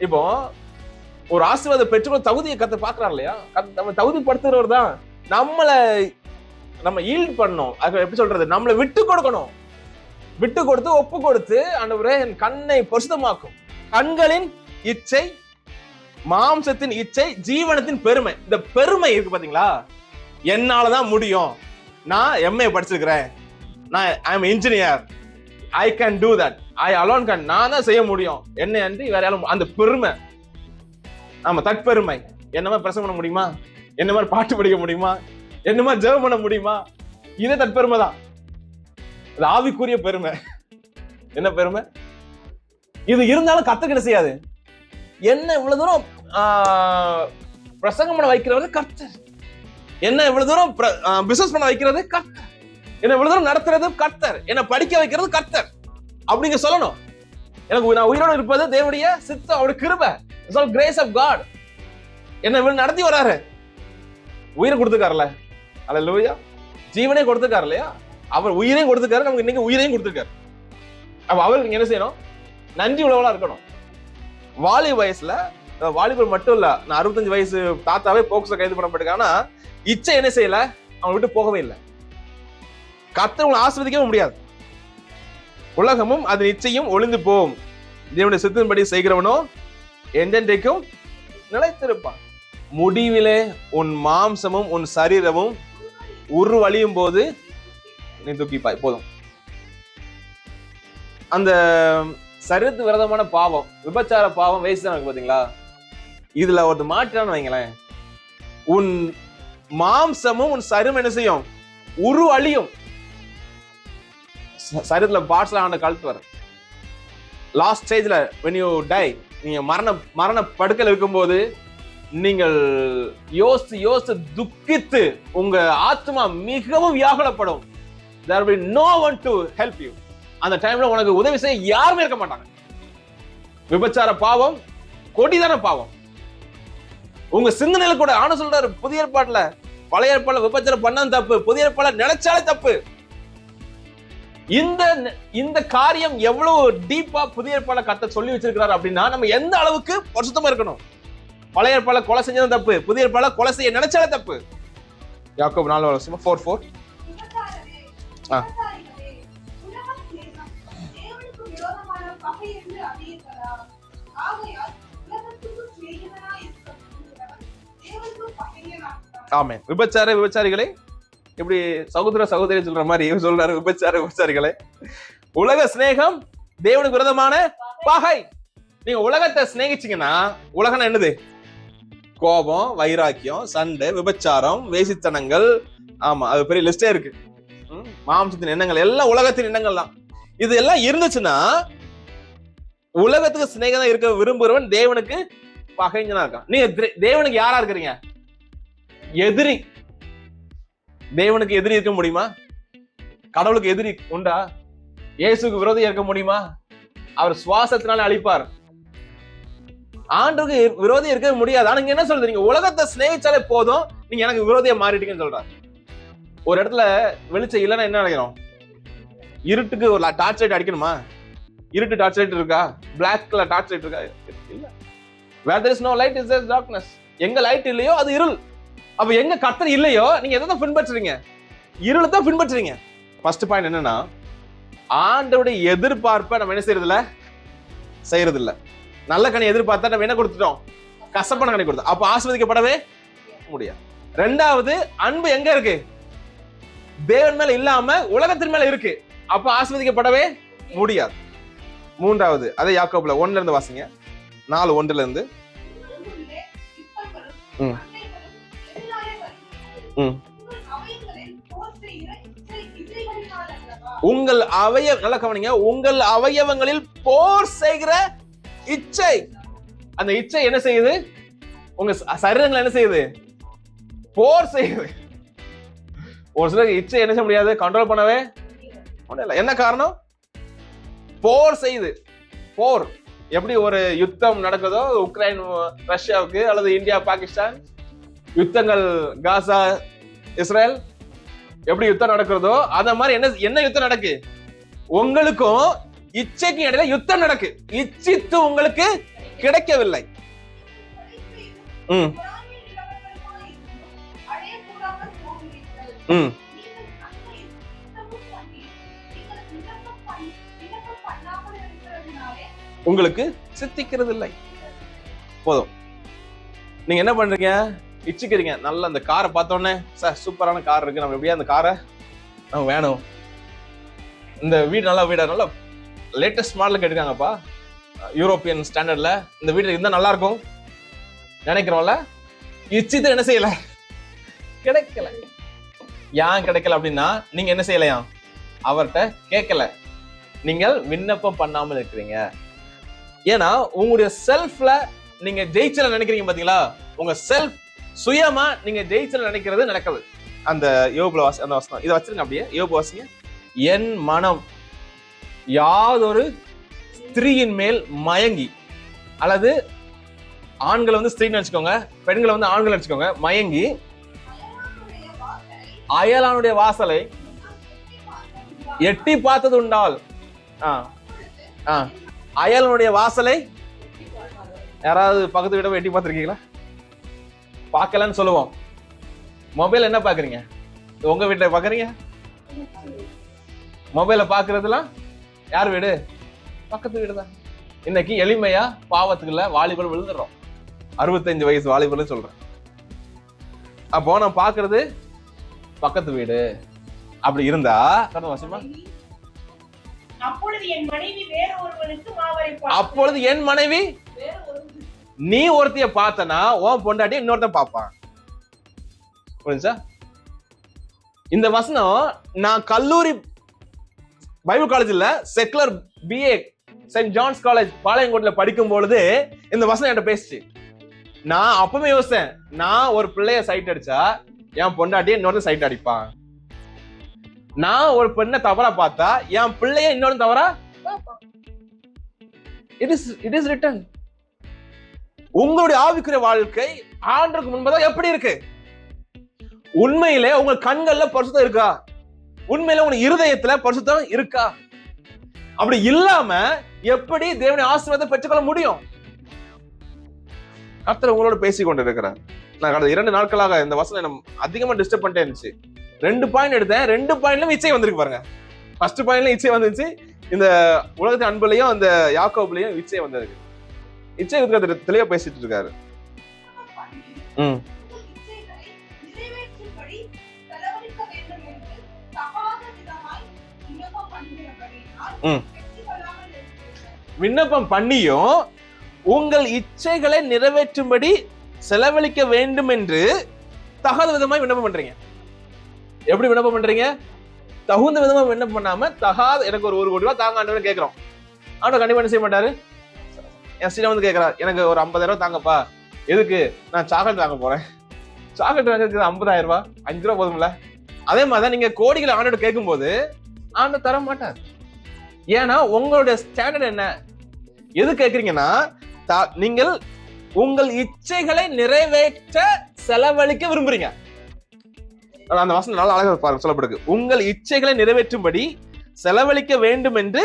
இப்போ ஒரு ஆசீர்வாதம் பெற்றுக்கொள்ள தகுதியை கர்த்தர் பார்க்கிறார் இல்லையா? நம்ம தகுதிப்படுத்துகிறவர் தான். நம்ம ஈல்ட் பண்ணணும். அது எப்படி சொல்றது, நம்மளை விட்டு கொடுக்கணும். விட்டு கொடுத்து ஒப்பு கொடுத்து, ஆண்டவரே என் கண்ணை பரிசுத்தமாக்கும். கண்களின் இச்சை, மாம்சத்தின் இச்சை, ஜீவனத்தின் பெருமை. இந்த பெருமை இருக்கு பாத்தீங்களா, என்னாலதான் முடியும், நான் MA படிச்சிருக்கிறேன், நான் I am engineer, I can do that, I alone can, நான் தான் செய்ய முடியும், என்ன அன்றி வேற யாரும். அந்த பெருமை, ஆமா தற்பெருமை. என்ன மாதிரி பிரசங்கம் பண்ண முடியுமா, என்ன மாதிரி பாட்டு படிக்க முடியுமா, என்ன மாதிரி ஜெபம் பண்ண முடியுமா? இதே தற்பெருமை தான். அது ஆவிக்குரிய பெருமை. என்ன பெருமை இது? இருந்தாலும் கர்த்தருக்கு என்ன செய்யாது. என்ன இவ்வளவு தூரம் பிரசங்கம் பண்ண வைக்கிறது கர்த்தர், என்ன இவ்வளவு தூரம் பிசினஸ் பண்ண வைக்கிறது கர்த்தர், என்ன இவ்வளவு தூரம் நடத்துறது கர்த்தர், என்ன படிக்க வைக்கிறது கர்த்தர் அப்படிங்க சொல்லணும். எனக்கு நான் உயிரோடு இருப்பது தேவனுடைய சித்தம், அவருடைய கிருபை, it's all grace of God. என்ன இவ்வளவு நடத்தி வராரு, உயிரை கொடுத்துக்காருல, அல்லேலூயா, ஜீவனே கொடுத்துக்காரு இல்லையா? அவர் உயிரையும் கொடுத்துக்காரு, நமக்கு இன்னைக்கு உயிரையும் கொடுத்துருக்காரு. அப்ப அவருக்கு நீங்க என்ன செய்யணும்? நன்றி உள்ளவளா இருக்கணும். வாலி வயசுல, வாலிபர் மட்டும் இல்ல, நான் 65 வயசு தாத்தாவே போக்சோ கைது பண்ணப்பட்டிருக்கானா, இச்சை என்ன செய்யல, அவன் விட்டு போகவே இல்லை. கர்த்தர் உங்களை ஆசீர்வதிக்கவே முடியாது. உலகமும் அதன் இச்சையும் ஒளிந்து போகும், தேவனுடைய சித்தத்தின்படி செய்கிறவனோ என்றென்றைக்கும் நிலைத்திருப்பான். முடிவிலே உன் மாம்சமும் உன் சரீரமும் உருவழியும் போது நீ துக்கிப்பாய். போதும். அந்த சரீரத்து விரதமான பாவம், விபச்சார பாவம், வேஸ்ட் தான் பாத்தீங்களா? இதுல ஒரு மாற்றான்னு வைங்களேன், உன் மாம்சமும் உன் சரீரம் என்ன செய்யும்? உருவழியும். சரீரத்துல பார்ட்ஸ்ல ஆன கழுத்து வர லாஸ்ட் ஸ்டேஜ்ல when you die, நீங்க மரண படுக்கையில் இருக்கும்போது நீங்கள் யோசித்து துக்கித்து உங்க ஆத்மா மிகவும் வியாகுலப்படும். there will be no one to help you. அந்த டைம்ல உனக்கு உதவி செய்ய யாருமே இருக்க மாட்டாங்க. விபச்சார பாவம் கொடிதான பாவம். உங்க சிந்தனையில கூட ஆன சொல்றாரு புதிய ஏற்பாட்டுல, பழைய ஏற்பாடுல விபச்சாரம் பண்ணது தப்பு, புதிய ஏற்பாடுல நினைச்சாலே தப்பு. இந்த காரியம் எவ்வளவு டீப்பா புதிய ஏற்பாடுல கர்த்தர் சொல்லி வச்சிருக்கிறார் அப்படின்னா, நம்ம எந்த அளவுக்கு பரிசுத்தமா இருக்கணும். பழைய ஏற்பாடுல கொலை செஞ்சது தப்பு, புதிய ஏற்பாடுல கொலை செய்ய நினைச்சாலே தப்பு. யாக்கோபு 4:4. ஆமென். விபச்சாரிகளை இப்படி சகோதரி சொல்ற மாதிரி இவர் சொல்றாரு, விபச்சாரிகளை. உலக சிநேகம் தேவனுக்கு விரோதமான பகை. நீங்க உலகத்தை சிநேகிச்சீங்கன்னா, உலகம் என்னது? கோபம், வைராக்கியம், சண்டை, விபச்சாரம், வேசித்தனங்கள். ஆமா, அது பெரிய லிஸ்டே இருக்கு. மாம்சத்தின் எண்ணங்கள் எல்லாம் உலகத்தின் எண்ணங்கள் தான். இது எல்லாம் இருந்துச்சுன்னா உலகத்துக்கு சிநேகம் இருக்க விரும்புகிறவன் தேவனுக்கு பகைஞனா இருக்கான். நீங்க தேவனுக்கு யாரா இருக்கிறீங்க? எதிரி. தேவனுக்கு எதிரி இருக்க முடியுமா? கடவுளுக்கு எதிரி உண்டா? இயேசுக்கு விரோதி இருக்க முடியுமா? அவர் சுவாசத்தினால அழிப்பார். ஆண்டுக்கு விரோதி இருக்க முடியாது. ஆனா என்ன சொல்றது? நீங்க உலகத்தை சிநேகிச்சாலே போதும், நீங்க எனக்கு விரோதியா மாறிட்டீங்கன்னு சொல்றாரு. ஒரு இடத்துல வெளிச்சம் இல்லைன்னா என்ன நினைக்கிறோம்? இருட்டுக்கு ஒரு டார்ச் லைட் அடிக்கணுமா? இருட்டு டார்ச் லைட் இருக்கா? பிளாக் கலர் டார்ச் லைட் இருக்கா? இல்ல. where there is no light is there darkness. எங்க லைட் இல்லையோ அது இருள். அப்ப எங்க கர்த்தர் இல்லையோ நீங்க எதை தான் பின்பற்றுறீங்க? இருளை தான் பின்பற்றுறீங்க. ஃபர்ஸ்ட் பாயிண்ட் என்னன்னா, ஆண்டவருடைய எதிர்பார்ப்பை நம்ம என்ன செய்யறது இல்ல. நல்ல கனி எதிர்பார்த்தா நம்ம என்ன கொடுத்துட்டோம்? கசப்பான கனி கொடுத்தோம். அப்ப ஆசீர்வதிக்கப்படவே முடியாது. ரெண்டாவது, அன்பு எங்க இருக்கு? தேவன் மேல இல்லாம உலகத்தின் மேல இருக்கு. அப்ப ஆசீர்வதிக்கப்படவே முடியாது. மூன்றாவது, அதே யாக்கோபுல 1ல இருந்து வாசிங்க. 4:1 இருந்து. உங்கள் நல்லா கவனிங்க. உங்கள் அவயவங்களில் போர் செய்கிற இச்சை. அந்த இச்சை என்ன செய்யுது? உங்க சரீரங்கள் என்ன செய்யுது? போர் செய்யுது. ஒரு சிலருக்கு இச்சை என்ன செய்ய முடியாது? கண்ட்ரோல் பண்ணவே முடியல. என்ன காரணம்? போர் செய்யுது. போர் எப்படி ஒரு யுத்தம் நடக்குதோ, உக்ரைன் ரஷ்யாவுக்கு அல்லது இந்தியா பாகிஸ்தான் யுத்தங்கள், காசா இஸ்ரேல் எப்படி யுத்தம் நடக்கிறதோ அந்த மாதிரி என்ன யுத்தம் நடக்கு? உங்களுக்கும் இச்சைக்கு இடையில யுத்தம் நடக்கு. இச்சித்து உங்களுக்கு கிடைக்கவில்லை. உங்களுக்கு சித்திக்கிறது இல்லை. போதும். நீங்க என்ன பண்றீங்க? இச்சிக்கிறீங்க. நல்ல அந்த காரை பார்த்தோன்னே, சார் சூப்பரான கார் இருக்கு, நம்ம எப்படியா அந்த காரை நம்ம வேணும், இந்த வீடு நல்ல வீடா, நல்ல லேட்டஸ்ட் மாடல் கேட்டுருக்காங்கப்பா, யூரோப்பியன் ஸ்டாண்டர்ட்ல இந்த வீடு இருந்தா நல்லா இருக்கும் நினைக்கிறோம்ல. இச்சித்து என்ன செய்யல? கிடைக்கல. ஏன் கிடைக்கல அப்படின்னா, நீங்க என்ன செய்யலையா? அவர்கிட்ட கேட்கல. நீங்கள் விண்ணப்பம் பண்ணாமல் இருக்கிறீங்க. ஏன்னா உங்களுடைய செல்ஃப்ல நீங்க ஜெயிச்சல நினைக்கிறீங்க பாத்தீங்களா? உங்க செல்ஃப் சுயமா நீங்க ஜெயிச்சல நினைக்கிறது நடக்குது. அந்த யோபுல அந்த வசனம் இதை வச்சிருங்க அப்படியே. யோபு வாசிங்க. என் மனம் யாதொரு ஸ்திரீயின் மேல் மயங்கி, அல்லது ஆண்களை வந்து ஸ்திரீன்னு வச்சுக்கோங்க, பெண்களை வந்து ஆண்கள் வச்சுக்கோங்க, மயங்கி அயலானுடைய வாசலை எட்டி பார்த்தது உண்டால். அயலனுடைய வாசலை யாராவது பக்கத்து வீட எட்டி பார்த்திருக்கீங்களா? பார்க்கலன்னு சொல்லுவோம். மொபைல் என்ன பாக்குறீங்க? உங்க வீட்டுல பாக்குறீங்க? மொபைல பாக்குறதுலாம் யார் வீடு? பக்கத்து வீடு தான். இன்னைக்கு எளிமையா பாவத்துக்குள்ள வாலிபர் விழுந்துடுறோம். 65 வயசு வாலிபர்னு சொல்றேன். அப்போ நான் பாக்குறது பக்கத்து வீடு. அப்படி இருந்தா வசமா, அப்பொழுது என் மனைவி வேற ஒருவனுக்கு மாவரை, அப்பொழுது என் மனைவி நீ ஒருத்திய பார்த்தனா உன் பொண்டாட்டி இன்னொருத்த பாப்பான். புரிஞ்சா? இந்த வசனம் நான் கல்லூரி பைபிள் காலேஜ்ல secular BA saint John's college பாளையங்கோட்ல படிக்கும் பொழுது இந்த வசனம் என்கிட்ட பேசிச்சு. நான் அப்பவே யோசிச்சேன், நான் ஒரு பிள்ளைய சைட் அடிச்சா என் பொண்டாட்டிய இன்னொரு சைட் அடிப்பான். நான் ஒரு பெண்ணை தவறா பார்த்தா என் பிள்ளைய இன்னொரு தவறா பார்ப்பான். It is written. உங்களுடைய ஆவிக்குரிய வாழ்க்கை ஆண்டவருக்கு முன்பதாக எப்படி இருக்கு? உண்மையிலே உங்க கண்கள்ல பரிசுத்தம் இருக்கா? உண்மையில உங்க இருதயத்துல பரிசுத்தம் இருக்கா? அப்படி இல்லாம எப்படி தேவனுடைய ஆசீர்வாதத்தை பெற்றுக்கொள்ள முடியும்? கர்த்தர் உங்களோட பேசிக் கொண்டு இருக்கிறார். நான் கடந்த 2 நாட்களாக இந்த வசனம் எனக்கு அதிகமா டிஸ்டர்ப் பண்ணிட்டே இருந்துச்சு. 2 பாயிண்ட் எடுத்தேன். 2 பாயிண்ட்லயும் இச்சை வந்திருக்கு பாருங்க. ஃபர்ஸ்ட் பாயிண்ட்ல இச்சை வந்துச்சு, இந்த உலகத்தின் அன்புலையும் அந்த யாக்கோபுலையும் இச்சை வந்திருக்கு. இச்சை இருக்கிறது தெளிவா பேசிட்டு இருக்காரு. ம் விண்ணப்பம் பண்ணியும் உங்கள் இச்சைகளை நிறைவேற்றும்படி செலவழிக்க வேண்டும் என்று தகாத விதமாய் விண்ணப்பம் பண்றீங்க. எப்படி விண்ணப்பம் பண்றீங்க? தகுந்த விதமா விண்ணப்பம் பண்ணாம தகாத, எனக்கு ஒரு 1 கோடி ரூபாய் தாங்க ஆண்டவரே கேட்கிறோம். ஆண்டவர் கண்டிப்பா என்ன செய்ய மாட்டாரு? என் சீனா வந்து கேட்கிறார், எனக்கு ஒரு 50,000 தாங்கப்பா. எதுக்கு? நான் சாக்லேட் வாங்க போறேன். சாக்லேட் வாங்கிறதுக்கு 50,000 ரூபாய், 5 ரூபா போதும்ல. அதே மாதிரிதான் நீங்க கோடிகளை ஆண்டோட கேட்கும் போது ஆண்டவர் தர மாட்டார். ஏன்னா உங்களுடைய ஸ்டாண்டர்ட் என்ன? எது கேட்கறீங்கன்னா, நீங்கள் உங்கள் இச்சைகளை நிறைவேற்ற செலவழிக்க விரும்புறீங்க. அந்த வசனம் நல்லா அழகா பாருங்க, சொல்லப்படுது. உங்கள் இச்சைகளை நிறைவேற்றும்படி செலவழிக்க வேண்டும் என்று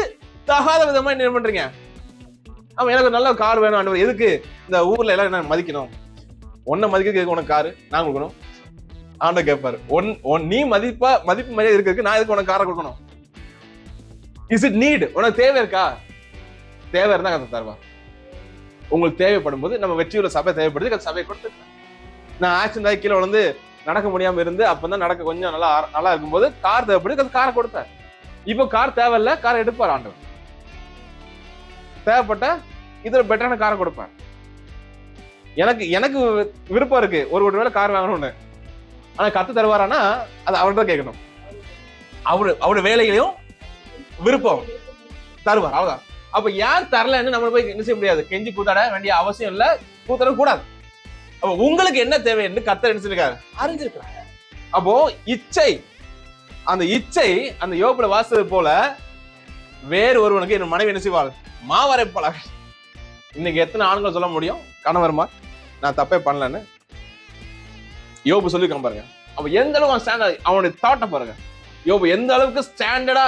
தகாத விதமா என்ன பண்றீங்க? அவன் எனக்கு நல்ல கார் வேணும் ஆண்டவர். எதுக்கு? இந்த ஊர்ல எல்லாம் என்ன மதிக்கணும், உன்னை மதிக்கிறதுக்கு உனக்கு காரு நான் கொடுக்கணும். ஆண்டவர் கேட்பாரு, நீ மதிப்பு மரியாதை இருக்கிறதுக்கு நான் எதுக்கு உனக்கு காரை கொடுக்கணும்? Is it NEET? உனக்கு தேவை இருக்கா? தேவை இருந்தா கதை தருவா. உங்களுக்கு தேவைப்படும் போது, நம்ம வெற்றியுள்ள சபை தேவைப்படுது, சபையை கொடுத்து. நான் ஆக்சிடென்ட் ஆகி கீழே வந்து நடக்க முடியாம இருந்து அப்பதான் நடக்க கொஞ்சம் நல்லா இருக்கும்போது கார் தேவைப்படுது, காரை கொடுத்தார். இப்போ கார் தேவையில்ல, காரை எடுப்பார் ஆண்டவர். தேவைப்பட்ட இதுல பெட்டரான காரை கொடுப்பார். எனக்கு விருப்பம் இருக்கு, 1 கோடி ரூபாய் கார் வாங்கணும்னு. ஆனா கத்து தருவாரானா அது அவர்தான் கேட்கணும். அவருடைய வேலைகளையும் விருப்பம் தருவார், அவ்வளவுதான். அப்ப யார் தரலன்னு நம்ம போய் என்ன செய்ய முடியாது, கெஞ்சி கூத்தாட வேண்டிய அவசியம் இல்ல, கூத்தாட கூடாது. அப்ப உங்களுக்கு என்ன தேவை என்று கர்த்தர் என்ன சொல்லிருக்காரு, அறிஞ்சிருக்கிறார். அப்போ இச்சை, அந்த யோபுல வாசித்தது போல வேறு ஒருவனுக்கு என் மனைவி என்ன செய்வாள், மாவரைப்பாளர். இன்னைக்கு எத்தனை ஆண்கள் சொல்ல முடியும், கணவர்மா நான் தப்பே பண்ணலன்னு? யோபு சொல்லிருக்கான் பாருங்க. அப்ப எந்த அளவுக்கு ஸ்டாண்டர்ட், அவனுடைய தாட்டை பாருங்க. யோபு எந்த அளவுக்கு ஸ்டாண்டர்டா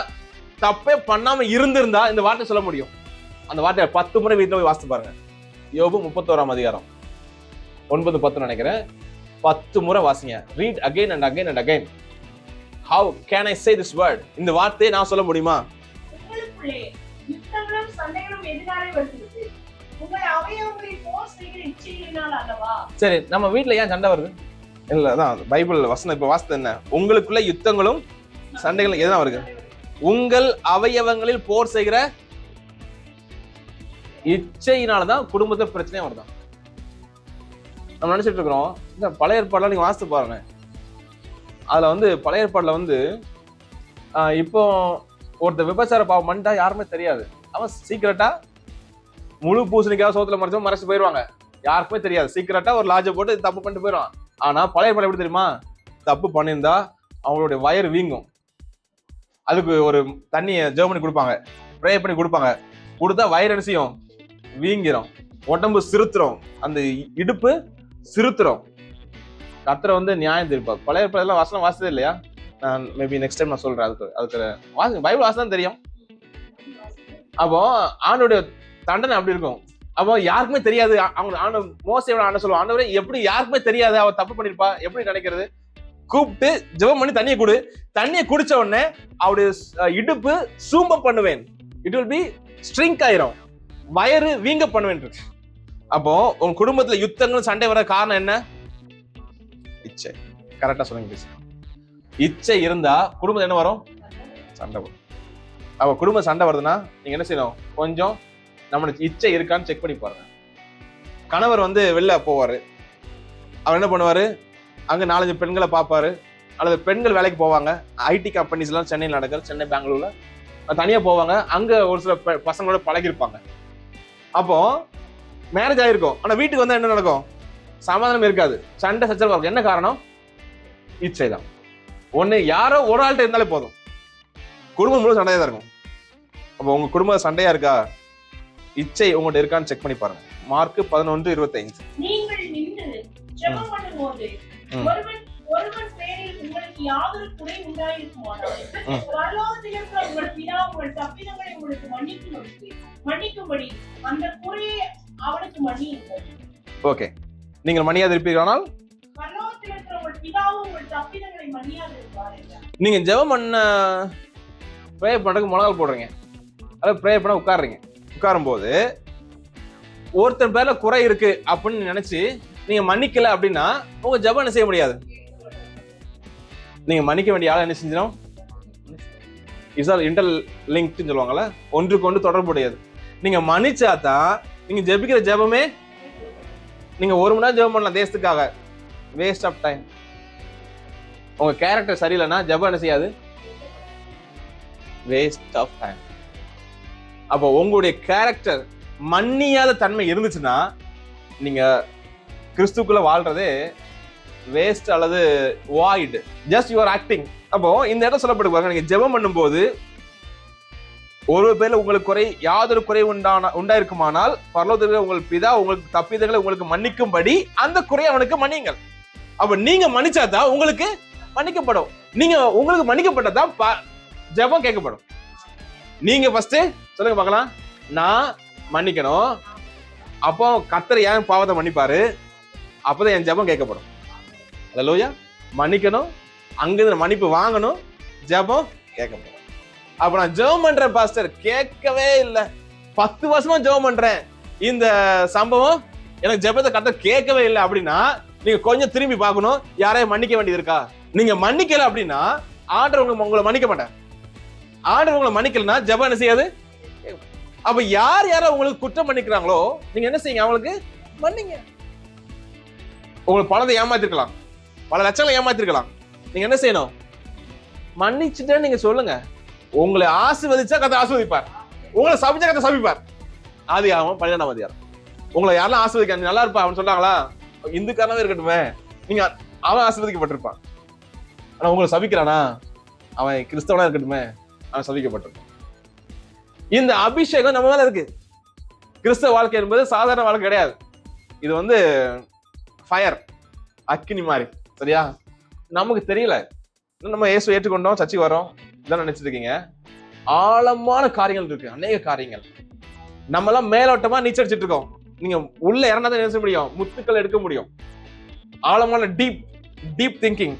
தப்பே பண்ணாம இருந்திருந்தா இந்த வார்த்தை சொல்ல முடியும். அந்த வார்த்தையை 10 முறை வீட்டுல போய் வாசித்து பாருங்க. யோபு 31ஆம் அதிகாரம் 9-10 நினைக்கிறேன். 10 முறை வாசிங்க. read again and again and again. how can I say this word? இந்த வார்த்தையை நான் சொல்ல முடியுமா? உங்களுக்குள்ளே யுத்தங்களும் சண்டைகளும் எதிராக வருகிறது, உங்கள் அவயவங்களில் போர் செய்கிற இச்சைகளினால் அல்லவா? சரி, நம்ம வீட்டுல ஏன் சண்டை வருது? இல்ல, அதான் பைபிள் வசனம் இப்ப வாசித்தது என்ன? உங்களுக்குள்ள யுத்தங்களும் சண்டைகளும் எதுனா வருது? உங்கள் அவயவங்களில் போர் செய்கிற இச்சையினாலதான் குடும்பத்தை பிரச்சனையா வருதான். நம்ம நினைச்சிட்டு இருக்கிறோம். இந்த பழைய ஏற்பாடுலாம் நீங்க வாசித்து பாருங்க. அதுல வந்து பழைய ஏற்பாடுல வந்து இப்போ ஒருத்தர் விபச்சார பாவம் பண்ணிட்டா யாருமே தெரியாது. அவன் சீக்கிரட்டா முழு பூசணிக்காக சோத்துல மறைச்சு போயிருவாங்க, யாருக்குமே தெரியாது. சீக்கிரட்டா ஒரு லாட்ஜை போட்டு தப்பு பண்ணிட்டு போயிடுவான். ஆனா பழைய ஏற்பாடு எப்படி தெரியுமா? தப்பு பண்ணியிருந்தா அவங்களுடைய வயிறு வீங்கும். அதுக்கு ஒரு தண்ணியை ஜெர்மனி கொடுப்பாங்க, ப்ரே பண்ணி கொடுப்பாங்க. கொடுத்தா வயிறு என்ன செய்யும், வீங்கிரும். உடம்பு சிறுத்துரும், அந்த இடுப்பு சிறுத்துரும். கர்த்தர் வந்து நியாயம் தீர்ப்பார். பழைய ஏற்பாடுலாம் வசனம் வாசித்தது இல்லையா? நான் மேபி நெக்ஸ்ட் டைம் நான் சொல்றேன். அதுக்கு பைபிள் வாசனம் தெரியும். அப்போ ஆண்டோடைய தண்டனை அப்படி இருக்கும். அப்போ யாருக்குமே தெரியாது. அவங்க மோசையோட ஆண்ட சொல்லுவாங்க, ஆண்டவரே எப்படி யாருக்குமே தெரியாது அவ தப்பு பண்ணிருப்பா, எப்படி நினைக்கிறது? கூப்பிட்டு ஜெபம் பண்ணி தண்ணியை கொடு. தண்ணியை குடிச்ச உடனே அவருடைய இடுப்பு சூம்ப பண்ணுவேன், இட் வில் பி ஸ்ட்ரிங்க் ஆயிரும், வயிறு வீங்க பண்ணுவேன். அப்போ உங்க குடும்பத்துல யுத்தங்கள் சண்டை வர காரணம் என்ன? இச்சை. கரெக்டா சொல்லுங்க. இச்சை இருந்தா குடும்பம் என்ன வரும்? சண்டை வரும். அப்ப குடும்பம் சண்டை வருதுன்னா நீங்க என்ன செய்யணும், கொஞ்சம் நம்மளுக்கு இச்சை இருக்கான்னு செக் பண்ணி பாருங்க. கணவர் வந்து வெளில போவாரு, அவர் என்ன பண்ணுவாரு, அங்க 4-5 பெண்களை பார்ப்பாரு. அல்லது பெண்கள் வேலைக்கு போவாங்க. ஐடி கம்பெனிஸ் எல்லாம் சென்னையில் நடக்குது, சென்னை பெங்களூர்ல தனியா போவாங்க. அங்க ஒரு சில பசங்களோட பழகிருப்பாங்க. அப்போ மேரேஜ் ஆயிருக்கும், ஆனா வீட்டுக்கு வந்தா என்ன நடக்கும்? சமாதானம் இருக்காது, சண்டை சச்சரவு இருக்கும். என்ன காரணம்? இச்சை தான். ஒண்ணு யாரோ ஒரு ஆள்கிட்ட இருந்தாலே போதும், குடும்பம் முழு சண்டையா தான் இருக்கும். அப்போ உங்க குடும்பம் சண்டையா இருக்கா, இச்சை உங்கள்கிட்ட இருக்கான்னு செக் பண்ணி பாருங்க. மார்க் 11:25. நீங்கள் நின்று ஜெபம் பண்ணும்போது ஒருவன் பேரில் உங்களுக்கு யாதொரு குறை உண்டாயிருக்குமானால் பரலோகத்தில் இருக்கிற உங்கள் பிதா உங்கள் தப்பிதங்களை உங்களுக்கு மன்னிக்கும்படி அந்த குறையை அவனுக்கு மன்னியுங்கள். ஓகே, நீங்கள் மன்னியாதிருப்பீர்களானால் பரலோகத்தில் இருக்கிற உங்கள் பிதாவும் உங்கள் தப்பிதங்களை மன்னியாதிருப்பார்கள். நீங்க ஜெபம் பண்ண ப்ரே பண்றதுக்கு முழங்கால் போடுறீங்க, அதாவது ப்ரே பண்ண உட்காருங்க. உட்காரும் போது ஒருத்தன் பேர்ல குறை இருக்கு அப்படின்னு நினைச்சு நீங்க மன்னிக்கல அப்படின்னா உங்க ஜெபம் என்ன செய்ய முடியாது. நீங்க மன்னிக்க வேண்டிய ஆளை என்ன செஞ்சிடும், இஸ் ஆல் இன்டர் லிங்க்னு சொல்லுவாங்கல்ல, ஒன்றுக்கு ஒன்று தொடர்புடையது. நீங்க மன்னிச்சாதான் நீங்க ஜெபிக்கிற ஜெபமே. நீங்க 1 மணி நேரம் ஜெபம் பண்ணலாம் தேசத்துக்காக, வேஸ்ட் ஆஃப் டைம். உங்க கேரக்டர் சரியில்லைன்னா ஜெபம் என்ன செய்யாது, வேஸ்ட் ஆஃப் டைம். அப்போ உங்களுடைய கேரக்டர் மன்னியாத தன்மை இருந்துச்சுன்னா நீங்க கிறிஸ்துக்குள்ள வாழ்றதே வேஸ்ட் அல்லது வாய்ட், ஜஸ்ட் யுவர் ஆக்டிங். அப்போ இந்த இடம் சொல்லப்படுவாங்க, நீங்க ஜெபம் பண்ணும்போது ஒரு பேர்ல உங்களுக்கு குறை யாதொரு குறை உண்டாயிருக்குமானால் பரலோகத்தில் உங்கள் பிதா உங்களுக்கு தப்பிதங்களை உங்களுக்கு மன்னிக்கும்படி அந்த குறையை அவனுக்கு மன்னியுங்கள். அப்ப நீங்க மன்னிச்சாதான் உங்களுக்கு மன்னிக்கப்படும். நீங்க உங்களுக்கு மன்னிக்கப்பட்டதான் ஜெபம் கேட்கப்படும். நீங்க ஃபர்ஸ்ட் சொல்லுங்க பார்க்கலாம், நான் மன்னிக்கணும், அப்போ கர்த்தர் ஏன் பாவத்தை மன்னிப்பாரு, அப்பதான் என் ஜெபம் கேட்கப்படும். அல்லேலூயா. மன்னிக்கணும், அங்கிருந்து மன்னிப்பு வாங்கணும், ஜெபம் கேட்கப்படும். அப்ப நான் ஜெபம் பண்றேன் பாஸ்டர், கேட்கவே இல்லை, 10 வருஷமா ஜெபம் பண்றேன், இந்த சம்பவம் எனக்கு ஜெபத்தை கர்த்தர் கேட்கவே இல்லை அப்படின்னா நீங்க கொஞ்சம் திரும்பி பார்க்கணும், யாரையும் மன்னிக்க வேண்டியது இருக்கா. நீங்க மன்னிக்கல அப்படின்னா ஆண்டவர் உங்களை மன்னிக்க மாட்டேன். ஆண்டவர் உங்களை மன்னிக்கலன்னா ஜெபம் என்ன செய்யாது. அப்ப யார் யாரோ உங்களுக்கு குற்றம் பண்ணிக்கிறாங்களோ நீங்க என்ன செய்யுங்க, அவங்களுக்கு மன்னிங்க. உங்களுக்கு பணத்தை ஏமாத்திருக்கலாம், பல லட்சங்களை ஏமாத்திருக்கலாம், நீங்க என்ன செய்யணும், மன்னிச்சுட்டு நீங்க சொல்லுங்க. உங்களை ஆசீர்வதிச்சா கர்த்தர் ஆசீர்வதிப்பார், உங்களை சபிச்சா கர்த்தர் சபிப்பார். ஆதியாகமம் 12ஆம் அதிகாரம். உங்களை யாரெல்லாம் ஆசீர்வதிக்க நல்லா இருப்பா அவன் சொல்றாங்களா, இந்துக்காரனாவே இருக்கட்டுமே, நீங்க அவன் ஆசீர்வதிக்கப்பட்டிருப்பான். ஆனா உங்களை சபிக்கிறானா, அவன் கிறிஸ்தவனா இருக்கட்டுமே, அவன் சபிக்கப்பட்டிருப்பான். இந்த அபிஷேகம் நம்ம மேல இருக்கு. கிறிஸ்தவ வாழ்க்கை என்பது சாதாரண வாழ்க்கை கிடையாது. இது வந்து ஃபயர், அக்கினி மாதிரி. சரியா? நமக்கு தெரியல, நம்ம இயேசு ஏற்றுக்கொண்டோம், சர்ச்சைக்கு வரோம், இதான் நினைச்சிட்டு இருக்கீங்க. ஆழமான காரியங்கள் இருக்கு, அநேக காரியங்கள். நம்ம எல்லாம் மேலோட்டமா நீச்சல் அடிச்சிட்டு இருக்கோம். நீங்க உள்ள இறங்காதான் நினைச்ச முடியும், முத்துக்கள் எடுக்க முடியும். ஆழமான டீப் திங்கிங்,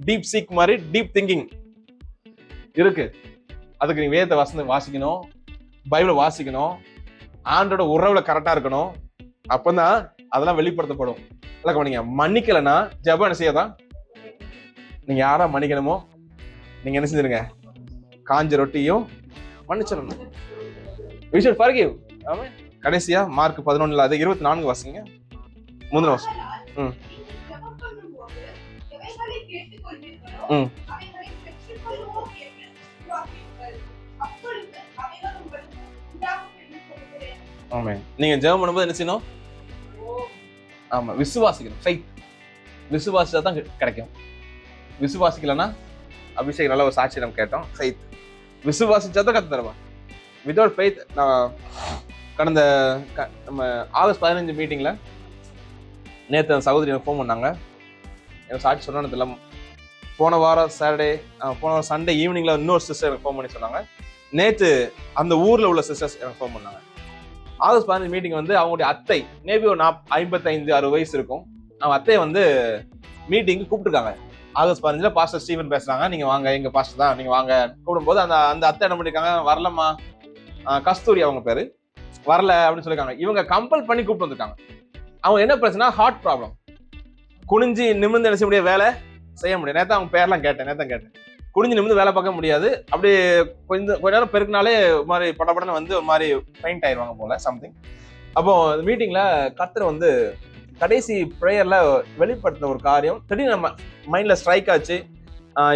டீப் சீக் மாதிரி டீப் திங்கிங் இருக்கு. அதுக்கு நீங்க வேதத்தை வாசிக்கணும், பைபிளை வாசிக்கணும், ஆண்டோட உறவுல கரெக்டா இருக்கணும். அப்பதான் அதெல்லாம் வெளிப்படுத்தப்படும். நீங்க மன்னிக்கலன்னா ஜெபம் என்ன செய்யாதான். நீங்க யாரா மன்னிக்கணுமோ நீங்க என்ன செஞ்சிருங்க, காஞ்ச ரொட்டியும் மன்னிச்சிடணும். We should forgive. ஆமென். கடைசியா மார்க் 11 அது 24 வாசிங்க. முந்தின வருஷம். ஆமென். நீங்க ஜெபம் பண்ணும்போது என்ன செய்யணும், ஆமா விசுவாசிக்கணும். ஃபெய்த் விசுவாசிச்சா தான் கிடைக்கும். விசுவாசிக்கலன்னா அபிஷேக் நல்ல ஒரு சாட்சி நம்ம கேட்டோம். ஃபெய்த் விசுவாசிச்சா தான் கத்து தருவான். வித்வுட் ஃபெய்த், நான் கடந்த நம்ம ஆகஸ்ட் 15 மீட்டிங்ல நேற்று அந்த சகோதரி எனக்கு ஃபோன் பண்ணாங்க. எனக்கு சாட்சி சொன்னது இல்லை. போன வாரம் சண்டே ஈவினிங்ல இன்னொரு சிஸ்டர் எனக்கு ஃபோன் பண்ணி சொன்னாங்க. நேற்று அந்த ஊர்ல உள்ள சிஸ்டர்ஸ் எனக்கு ஃபோன் பண்ணாங்க. ஆகஸ்ட் 15 மீட்டிங் வந்து அவங்களுடைய அத்தை, மேபி ஒரு 55-60 வயசு இருக்கும், அவங்க அத்தையை வந்து மீட்டிங்கு கூப்பிட்டுருக்காங்க. ஆகஸ்ட் 15 பாஸ்டர் ஸ்டீவன் பேசுறாங்க, நீங்க வாங்க, எங்க பாஸ்டர் தான், நீங்க வாங்க. கூப்பிடும்போது அந்த அத்தை என்ன பண்ணிருக்காங்க, வரலம்மா, கஸ்தூரி அவங்க பேரு, வரல அப்படின்னு சொல்லிருக்காங்க. இவங்க கம்பல் பண்ணி கூப்பிட்டு வந்திருக்காங்க. அவங்க என்ன பிரச்சனை, ஹார்ட் ப்ராப்ளம், குனிஞ்சு நிமிர்ந்து என்ன செய்ய முடியாது, வேலை செய்ய முடியாது. நேற்று அவங்க பேர்லாம் கேட்டேன். குனிஞ்சு நிமிர்ந்து வேலை பார்க்க முடியாது. அப்படி கொஞ்ச நேரம் பெருக்குனாலே ஒரு மாதிரி படப்படன்னு வந்து ஒரு மாதிரி பெயிண்ட் ஆயிடுவாங்க போல சம்திங். அப்போ மீட்டிங்ல கர்த்தர் வந்து கடைசி ப்ரேயர்ல வெளிப்படுத்தின ஒரு காரியம் திடீர்னு நம்ம மைண்ட்ல ஸ்ட்ரைக் ஆச்சு.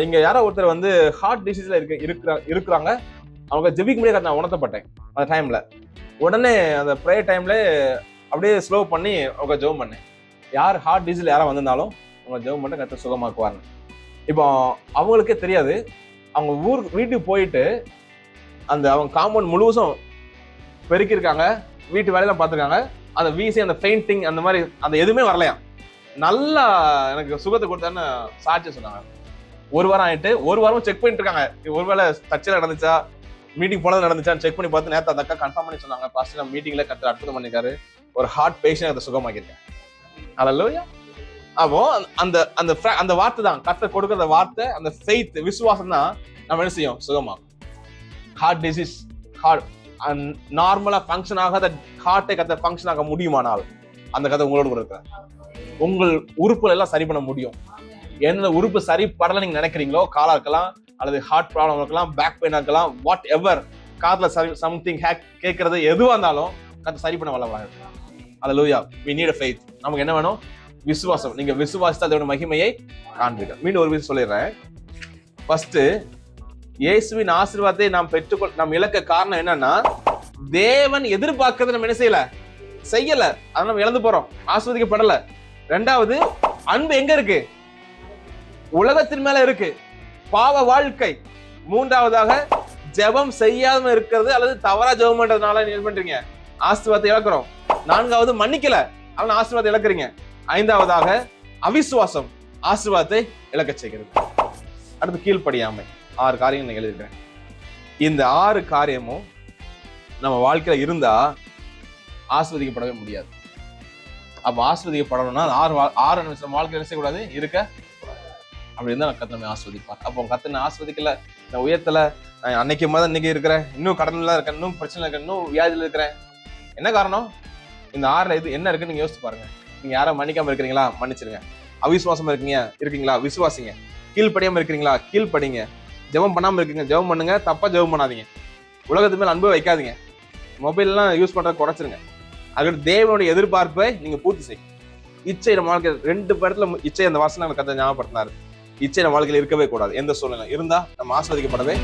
இங்க யாரோ ஒருத்தர் வந்து ஹார்ட் டிசீஸ்ல இருக்கிறாங்க, அவங்க ஜெபிக்க முடியாது. நான் உணர்த்தப்பட்டேன் அந்த டைம்ல. உடனே அந்த ப்ரேயர் டைம்ல அப்படியே ஸ்லோ பண்ணி அவங்க ஜெபம் பண்ணேன். யார் ஹார்ட் டிசீஸ்ல யாரும் வந்திருந்தாலும் அவங்க ஜெபம் பண்ணி கர்த்தர் சுகமாக்குவாங்க. இப்போ அவங்களுக்கே தெரியாது, அவங்க வீட்டுக்கு போயிட்டு அவங்க காம்பவுண்ட் முழுவதும் பெருக்கிருக்காங்க, வீட்டு வேலையெல்லாம் பார்த்துருக்காங்க. அந்த வீசி அந்த பெயிண்டிங் அந்த மாதிரி அந்த எதுவுமே வரலையா. நல்லா எனக்கு சுகத்தை கொடுத்தான்னு சாட்சி சொன்னாங்க. 1 வாரம் ஆயிட்டு 1 வாரமும் செக் பண்ணிட்டு இருக்காங்க, ஒருவேளை தச்சல நடந்துச்சா, மீட்டிங் போனது நடந்துச்சான்னு செக் பண்ணி பார்த்து நேற்று அந்த அக்கா கன்ஃபார்ம் பண்ணி சொன்னாங்க, பாஸ்டர் நம்ம மீட்டிங்ல கர்த்தர் அற்புதம் பண்ணிருக்காரு, ஒரு ஹார்ட் பேஷண்ட் அதை சுகமாக்கிருக்கேன். அல்லேலூயா. அப்போ அந்த வார்த்தை தான் கர்த்தர் கொடுக்கிற வார்த்தை, அந்த ஃபெய்த் விசுவாசம் தான் நம்ம என்ன செய்யும், சுகமாகும். ஹார்ட் டிசீஸ், நார்மலா ஃபங்க்ஷன் ஆகாத ஹார்ட்டை கத்த ஃபங்க்ஷன் ஆக முடியுமானால் அந்த கதை உங்களோட கூட இருக்கிற உங்கள் உறுப்புகள் எல்லாம் சரி பண்ண முடியும். எந்த உறுப்பு சரிப்படல நீங்க நினைக்கிறீங்களோ, காலா இருக்கலாம் அல்லது ஹார்ட் ப்ராப்ளம் இருக்கலாம், பேக் பெயின் இருக்கலாம், வாட் எவர், காதுல சம்திங் கேட்கறது எதுவா இருந்தாலும் அதை சரி பண்ண வல்லவராக இருக்கலாம். அல்லேலூயா. we need a faith. நமக்கு என்ன வேணும்? விசுவாசம். நீங்க விசுவாசித்து அதோட மகிமையை காண்பீர்கள். மீண்டும் ஒரு விஷயம் சொல்லிடுறேன். ஃபர்ஸ்ட், இயேசுவின் ஆசீர்வாதத்தை நாம் இழக்க காரணம் என்னன்னா, தேவன் எதிர்பார்க்கறதை நம்ம என்ன செய்யல, அதை நம்ம இழந்து போறோம், ஆசீர்வதிக்கப்படல. ரெண்டாவது, அன்பு எங்க இருக்கு? உலகத்தின் மேல இருக்கு, பாவ வாழ்க்கை. மூன்றாவதாக, ஜெபம் செய்யாம இருக்கிறது அல்லது தவறா ஜெபம் பண்றதுனால என்ன பண்றீங்க? ஆசீர்வாதத்தை இழக்கிறோம். நான்காவது, மன்னிக்கல, அதனால ஆசீர்வாதத்தை இழக்கிறீங்க. ஐந்தாவதாக, அவிசுவாசம் ஆசீர்வாதத்தை இழக்க செய்கிறது. அடுத்து, கீழ்ப்படியாமை. 6 காரியங்கள் நான் எழுதிருக்கேன். இந்த 6 காரியமும் நம்ம வாழ்க்கையில இருந்தா ஆசீர்வதிக்கப்படவே முடியாது. அப்ப ஆசீர்வதிக்கப்படணும்னா 6 நிமிஷம் வாழ்க்கையில என்ன செய்யக்கூடாது? இருக்க அப்படி இருந்தா கர்த்தர் நம்மை ஆசீர்வதிப்பார். அப்போ கர்த்தர் ஆசீர்வதிக்கல, நான் உயர்த்தல, அன்னைக்கு மாதிரி இன்னைக்கு இருக்கிறேன், இன்னும் கடன்ல இருக்கேன், இன்னும் பிரச்சனை இருக்கேன், இன்னும் வியாதியில இருக்கிறேன். என்ன காரணம்? இந்த 6ல இது என்ன இருக்குன்னு நீங்க யோசிச்சு பாருங்க. நீங்க யாரும் மன்னிக்காம இருக்கிறீங்களா? மன்னிச்சிருங்க. அவிசுவாசமா இருக்கீங்களா? விசுவாசிங்க. கீழ்ப்படியாம இருக்கிறீங்களா? கீழ்ப்படிங்க. ஜெபம் பண்ணாம இருக்கீங்க, ஜெபம் பண்ணுங்க. தப்பா ஜெபம் பண்ணாதீங்க. உலகத்து மேல அன்பு வைக்காதீங்க. மொபைல் எல்லாம் யூஸ் பண்றத குறைச்சிருங்க. அதுக்கு தேவனுடைய எதிர்பார்ப்பை நீங்க பூர்த்தி செய்யும். இச்சை நம்ம வாழ்க்கை 2 இடத்துல இச்சை அந்த வாசனை கர்த்தர் ஞாபகப்படுத்தினாரு. இச்சை நம்ம வாழ்க்கையில இருக்கவே கூடாது. எந்த சூழ்நிலை இருந்தா நம்ம ஆசீர்வதிக்கப்படவே